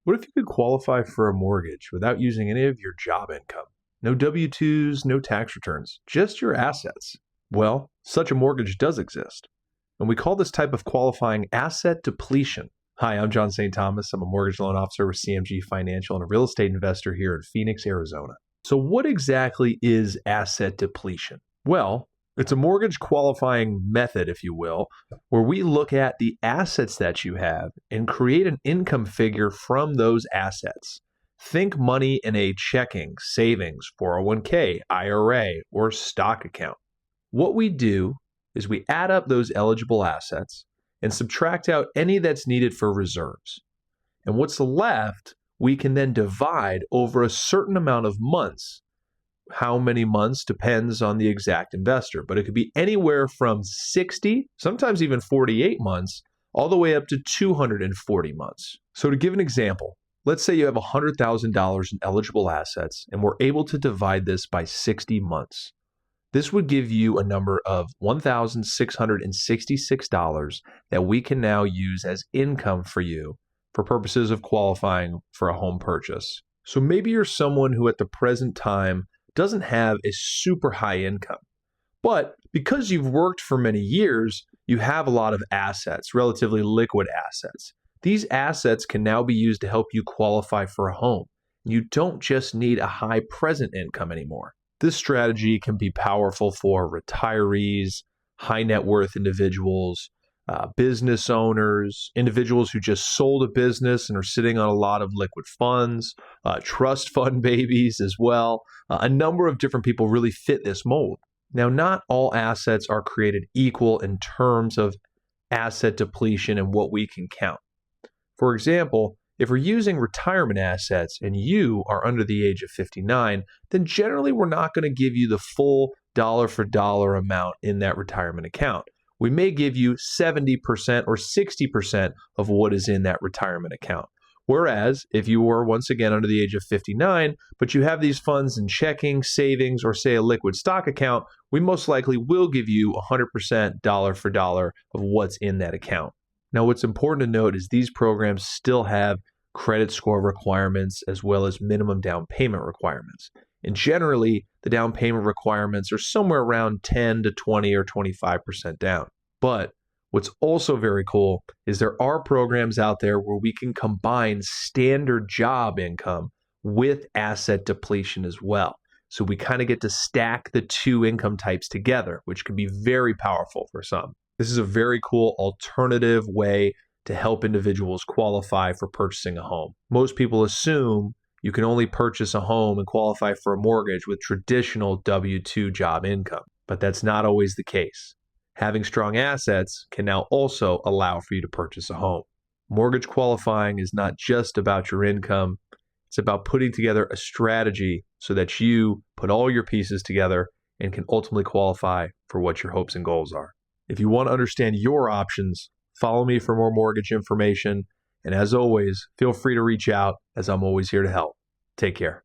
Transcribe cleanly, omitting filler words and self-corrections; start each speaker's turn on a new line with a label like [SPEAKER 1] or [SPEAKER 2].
[SPEAKER 1] What if you could qualify for a mortgage without using any of your job income? No W-2s, no tax returns, just your assets. Well, such a mortgage does exist, and we call this type of qualifying asset depletion. Hi, I'm John St. Thomas. I'm a mortgage loan officer with CMG Financial and a real estate investor here in Phoenix, Arizona. So what exactly is asset depletion? Well, it's a mortgage qualifying method, if you will, where we look at the assets that you have and create an income figure from those assets. Think money in a checking, savings, 401k, IRA, or stock account. What we do is we add up those eligible assets and subtract out any that's needed for reserves. And what's left, we can then divide over a certain amount of months. How many months depends on the exact investor, but it could be anywhere from 60, sometimes even 48 months, all the way up to 240 months. So to give an example, let's say you have $100,000 in eligible assets and we're able to divide this by 60 months. This would give you a number of $1,666 that we can now use as income for you for purposes of qualifying for a home purchase. So maybe you're someone who at the present time doesn't have a super high income, but because you've worked for many years, you have a lot of assets, relatively liquid assets. These assets can now be used to help you qualify for a home. You don't just need a high present income anymore. This strategy can be powerful for retirees, high net worth individuals, business owners, individuals who just sold a business and are sitting on a lot of liquid funds, trust fund babies as well. A number of different people really fit this mold. Now, not all assets are created equal in terms of asset depletion and what we can count. For example, if we're using retirement assets and you are under the age of 59, then generally we're not going to give you the full dollar for dollar amount in that retirement account. We may give you 70% or 60% of what is in that retirement account. Whereas if you were once again under the age of 59, but you have these funds in checking, savings, or say a liquid stock account, we most likely will give you 100% dollar for dollar of what's in that account. Now, what's important to note is these programs still have credit score requirements as well as minimum down payment requirements. And generally, the down payment requirements are somewhere around 10 to 20 or 25% down. But what's also very cool is there are programs out there where we can combine standard job income with asset depletion as well. So we kind of get to stack the two income types together, which can be very powerful for some. This is a very cool alternative way to help individuals qualify for purchasing a home. Most people assume you can only purchase a home and qualify for a mortgage with traditional W-2 job income, but that's not always the case. Having strong assets can now also allow for you to purchase a home. Mortgage qualifying is not just about your income. It's about putting together a strategy so that you put all your pieces together and can ultimately qualify for what your hopes and goals are. If you want to understand your options, follow me for more mortgage information. And as always, feel free to reach out as I'm always here to help. Take care.